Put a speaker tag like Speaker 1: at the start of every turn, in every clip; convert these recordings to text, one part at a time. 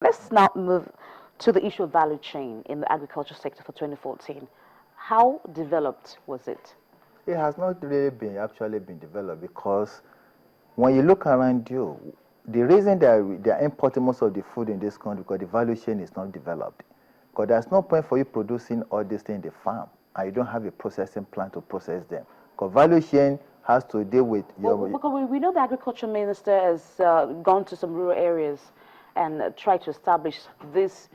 Speaker 1: Let's now move to the issue of value chain in the agriculture sector for 2014. How developed was it?
Speaker 2: It has not really been actually been developed because when you look around you, the reason they are importing most of the food in this country because the value chain is not developed. Because there's no point for you producing all these things in the farm and you don't have a processing plant to process them. Because value chain has to deal with your...
Speaker 1: Well, because we know the agriculture minister has gone to some rural areas and tried to establish these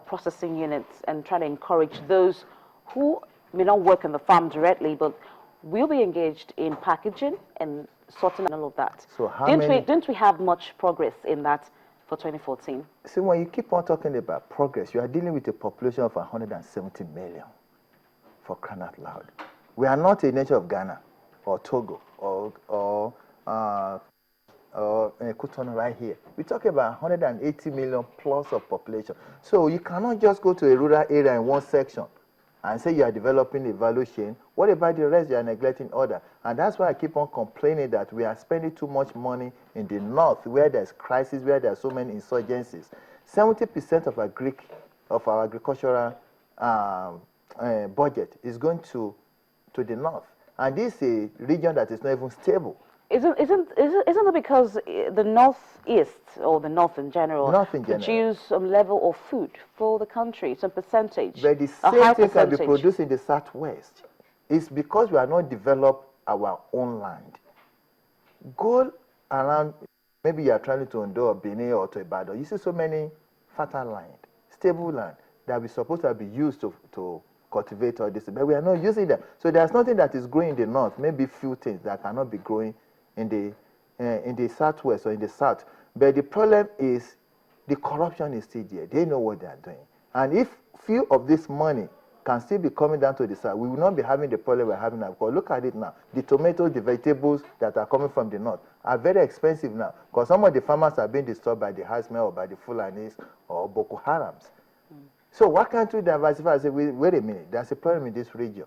Speaker 1: processing units and try to encourage those who may not work in the farm directly, but will be engaged in packaging and sorting and all of that.
Speaker 2: So how
Speaker 1: didn't we have much progress in that for 2014?
Speaker 2: See, when you keep on talking about progress, you are dealing with a population of 170 million, for crying out loud. We are not a nation of Ghana or Togo or Cotonou right here. We're talking about 180 million plus of population. So you cannot just go to a rural area in one section and say you are developing a value chain. What about the rest? You are neglecting other. And that's why I keep on complaining that we are spending too much money in the north where there's crisis, where there are so many insurgencies. 70% of our agricultural budget is going to the north. And this is a region that is not even stable.
Speaker 1: Isn't it because the northeast or the north in general produce some level of food for the country, some percentage?
Speaker 2: But the same thing can be produced in the southwest. It's because we are not developed our own land. Go around, maybe you are trying to Ondo or Benin or to Ibadan. You see so many fertile land, stable land that we supposed to be used to cultivate all this, but we are not using them. So there's nothing that is growing in the north, maybe few things that cannot be growing in the southwest or in the south. But the problem is the corruption is still there. They know what they are doing. And if few of this money can still be coming down to the south, we will not be having the problem we're having now. Because look at it now. The tomatoes, the vegetables that are coming from the north are very expensive now. Because some of the farmers are being disturbed by the Hasme or by the Fulanis or Boko Harams. So why can't we diversify and say, wait a minute, there's a problem in this region.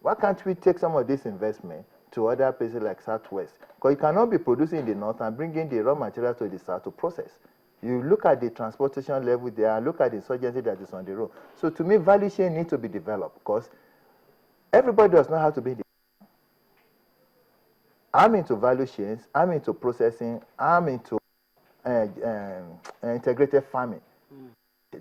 Speaker 2: Why can't we take some of this investment to other places like Southwest? Because you cannot be producing in the north and bringing the raw materials to the south to process. You look at the transportation level there and look at the insurgency that is on the road. So to me, value chain needs to be developed because everybody does not have to be in the... I'm into value chains, I'm into processing, I'm into integrated farming.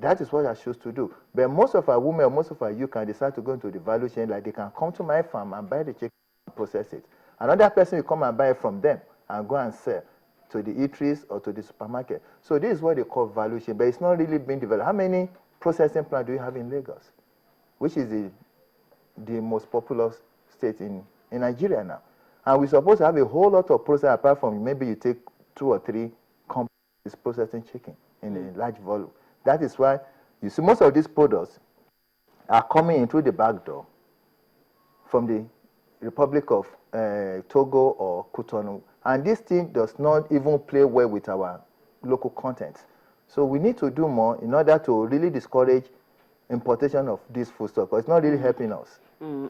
Speaker 2: That is what I choose to do. But most of our women or most of our youth can decide to go into the value chain, like they can come to my farm and buy the chicken and process it. Another person will come and buy it from them and go and sell to the eateries or to the supermarket. So this is what they call value chain, but it's not really being developed. How many processing plants do you have in Lagos, which is the most populous state in Nigeria now? And we're supposed to have a whole lot of process apart from maybe you take 2 or 3 companies processing chicken in a large volume. That is why you see most of these products are coming in through the back door from the Republic of Togo or Cotonou. And this thing does not even play well with our local content. So we need to do more in order to really discourage importation of this foodstuff, because it's not really helping us.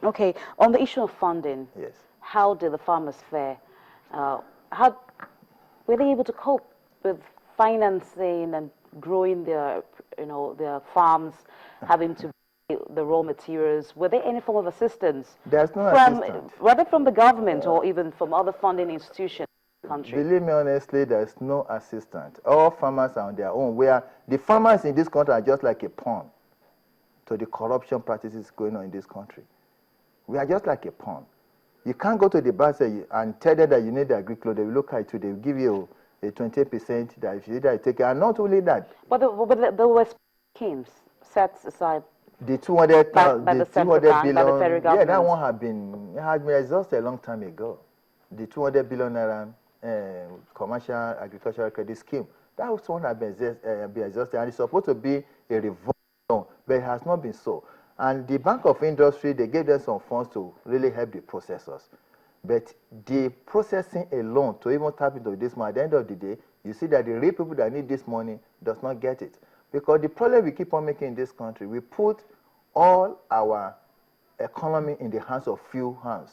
Speaker 1: Okay, on the issue of funding,
Speaker 2: yes,
Speaker 1: how did the farmers fare? How were they able to cope with financing and growing their farms, having to buy the raw materials? Were there any form of assistance?
Speaker 2: There's no assistance.
Speaker 1: Whether from the government or even from other funding institutions in the country?
Speaker 2: Believe me honestly, there's no assistance. All farmers are on their own. Where the farmers in this country are just like a pawn to the corruption practices going on in this country. We are just like a pawn. You can't go to the bank and tell them that you need the agri-loan. They will look at you, they will give you a 20% that if you take it. And not only that.
Speaker 1: But there were schemes set aside.
Speaker 2: The 200
Speaker 1: by the central bank, by the federal government.
Speaker 2: Yeah, that one had been exhausted a long time ago. The 200 billion naira commercial agricultural credit scheme. That was one that had been exhausted, and it's supposed to be a revolving loan, but it has not been so. And the Bank of Industry, they gave them some funds to really help the processors. But the processing alone, to even tap into this money, at the end of the day, you see that the real people that need this money does not get it. Because the problem we keep on making in this country, we put all our economy in the hands of few hands.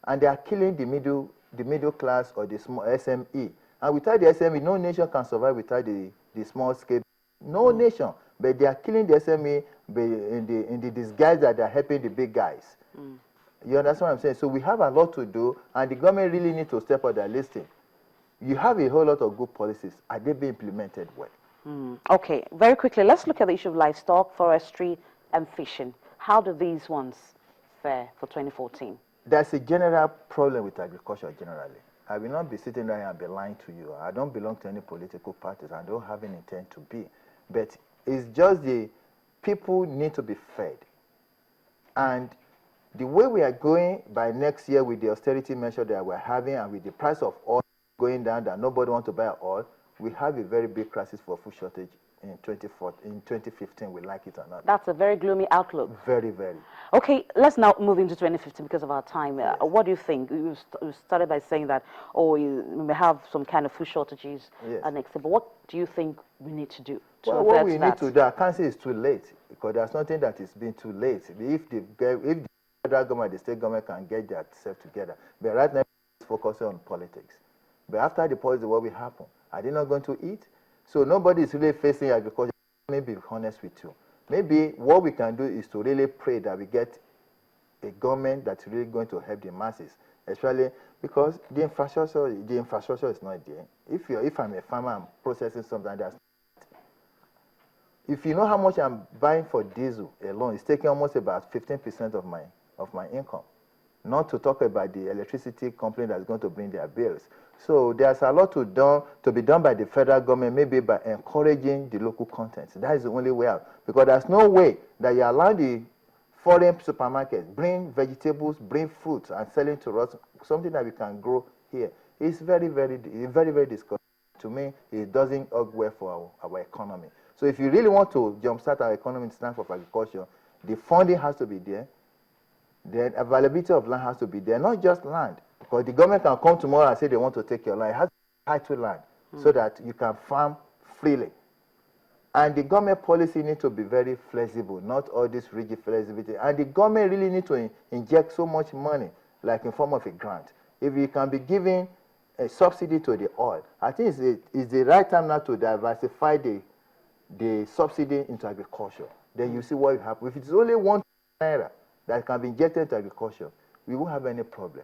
Speaker 2: And they are killing the middle class or the small SME. And without the SME, no nation can survive without the small scale No nation. But they are killing the SME in the disguise that they are helping the big guys. You understand what I'm saying? So we have a lot to do, and the government really needs to step up their listing. You have a whole lot of good policies. Are they being implemented well?
Speaker 1: Okay, very quickly, let's look at the issue of livestock, forestry, and fishing. How do these ones fare for 2014?
Speaker 2: There's a general problem with agriculture generally. I will not be sitting there and be lying to you. I don't belong to any political parties. I don't have any intent to be. But it's just the people need to be fed. And the way we are going by next year with the austerity measure that we're having and with the price of oil going down that nobody wants to buy oil, we have a very big crisis for food shortage in 2015, we like it or not.
Speaker 1: That's a very gloomy outlook.
Speaker 2: Very, very.
Speaker 1: Okay, let's now move into 2015 because of our time. Yes. What do you think? You started by saying that, we may have some kind of food shortages next year, but what do you think we need to do to avert
Speaker 2: what we need to do, I can't say it's too late, because there's nothing that is being too late. If the federal government, the state government can get themselves together. But right now, it's focusing on politics. But after the policy, what will happen? Are they not going to eat? So nobody is really facing agriculture. Let me be honest with you. Maybe what we can do is to really pray that we get a government that's really going to help the masses, especially because the infrastructure is not there. If I'm a farmer, I'm processing something that's if you know how much I'm buying for diesel alone, it's taking almost about 15% of my income. Not to talk about the electricity company that's going to bring their bills. So there's a lot to be done by the federal government, maybe by encouraging the local content. That is the only way out. Because there's no way that you allow the foreign supermarkets bring vegetables, bring fruits, and selling to us something that we can grow here. It's very, very discouraging. To me, it doesn't augur well for our economy. So if you really want to jumpstart our economy in terms of agriculture, the funding has to be there. The availability of land has to be there, not just land. Because the government can come tomorrow and say they want to take your land. It has to be title land so that you can farm freely. And the government policy needs to be very flexible, not all this rigid flexibility. And the government really needs to inject so much money, like in form of a grant. If you can be giving a subsidy to the oil, I think it's the right time now to diversify the subsidy into agriculture. Then you see what will happen. If it's only ₦1 that can be injected into agriculture, we won't have any problem.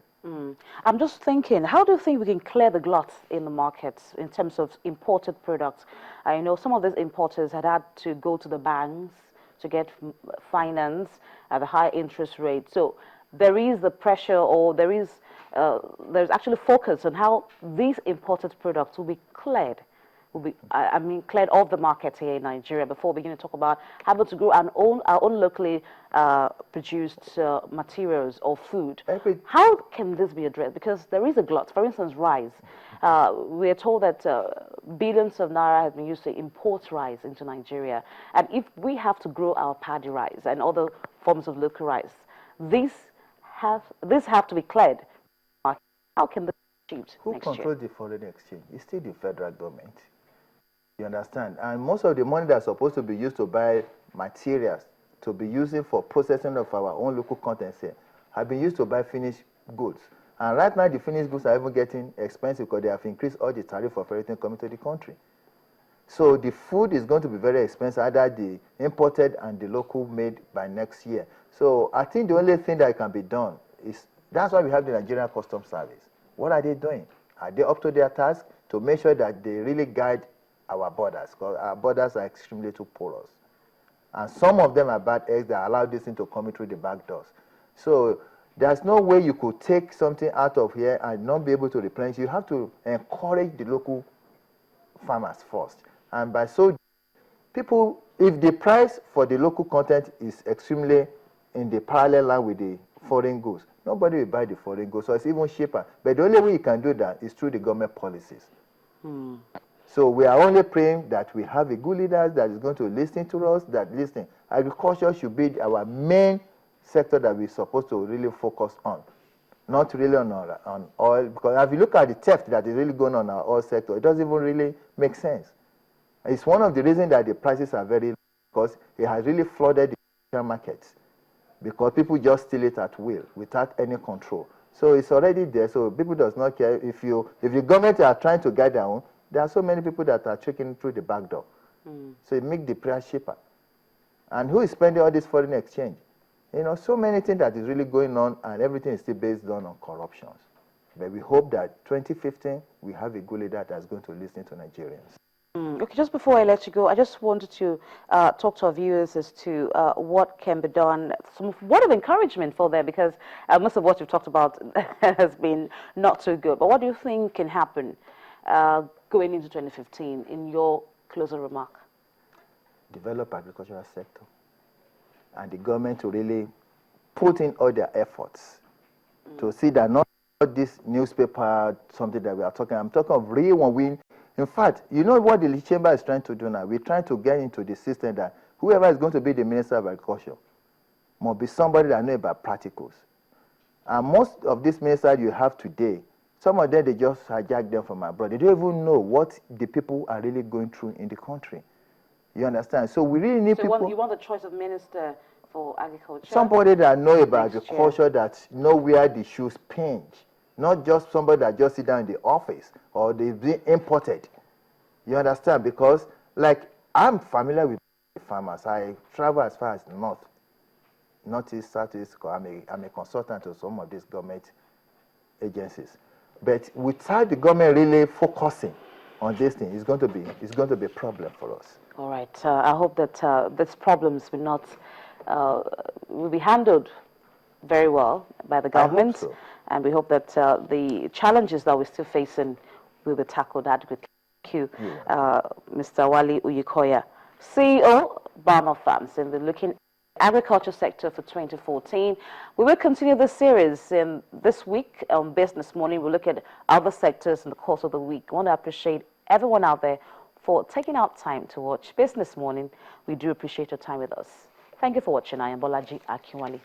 Speaker 1: I'm just thinking, how do you think we can clear the glut in the markets in terms of imported products? I know some of these importers had to go to the banks to get finance at a high interest rate. So there is the pressure, or there's actually focus on how these imported products will be cleared. Cleared off the market here in Nigeria before beginning to talk about how to grow our own locally produced materials or food. How can this be addressed? Because there is a glut. For instance, rice. We are told that billions of naira have been used to import rice into Nigeria. And if we have to grow our paddy rice and other forms of local rice, these have to be cleared. How can this be achieved
Speaker 2: Who
Speaker 1: next year?
Speaker 2: controls the foreign exchange? It's still the federal government. You understand? And most of the money that's supposed to be used to buy materials, to be using for processing of our own local contents here, have been used to buy finished goods. And right now, the finished goods are even getting expensive because they have increased all the tariff of everything coming to the country. So the food is going to be very expensive, either the imported and the local made by next year. So I think the only thing that can be done is, that's why we have the Nigerian Customs Service. What are they doing? Are they up to their task to make sure that they really guide our borders? Because our borders are extremely too porous. And some of them are bad eggs that allow this thing to come through the back doors. So there's no way you could take something out of here and not be able to replenish. You have to encourage the local farmers first. And by so, people, if the price for the local content is extremely in the parallel line with the foreign goods, nobody will buy the foreign goods, so it's even cheaper. But the only way you can do that is through the government policies. So we are only praying that we have a good leader that is going to listen to us, that listen. Agriculture should be our main sector that we're supposed to really focus on, not really on oil. Because if you look at the theft that is really going on in our oil sector, it doesn't even really make sense. It's one of the reasons that the prices are very low, because it has really flooded the markets. Because people just steal it at will without any control. So it's already there, so people does not care. If the government are trying to guide their own, there are so many people that are checking through the back door. So it makes the price cheaper. And who is spending all this foreign exchange? You know, so many things that is really going on, and everything is still based on corruptions. But we hope that 2015, we have a good leader that's going to listen to Nigerians.
Speaker 1: Okay, just before I let you go, I just wanted to talk to our viewers as to what can be done, some word of encouragement for them, because most of what you've talked about has been not so good. But what do you think can happen going into 2015 in your closing remark?
Speaker 2: Develop agricultural sector, and the government to really put in all their efforts to see that not this newspaper, something that we are talking, I'm talking of real one. In fact, you know what the chamber is trying to do now? We're trying to get into the system that whoever is going to be the Minister of Agriculture must be somebody that knows about practicals. And most of these ministers you have today, some of them, they just hijack them from abroad. They don't even know what the people are really going through in the country. You understand? So we really need people.
Speaker 1: You want the choice of minister for agriculture?
Speaker 2: Somebody that knows about agriculture, that know where the shoes pinch. Not just somebody that just sit down in the office or they be imported. You understand? Because, like, I'm familiar with farmers. I travel as far as northeast, southeast. I'm a consultant to some of these government agencies. But without the government really focusing on this thing, it's going to be a problem for us.
Speaker 1: All right. I hope that these problems will be handled very well by the government.
Speaker 2: I hope so.
Speaker 1: And we hope that the challenges that we're still facing will be tackled adequately. Thank you, Mr. Wale Uyikoya, CEO, Bama Farms, in the looking agriculture sector for 2014. We will continue this series in this week on Business Morning. We'll look at other sectors in the course of the week. I want to appreciate everyone out there for taking out time to watch Business Morning. We do appreciate your time with us. Thank you for watching. I am Bolaji Akinwale.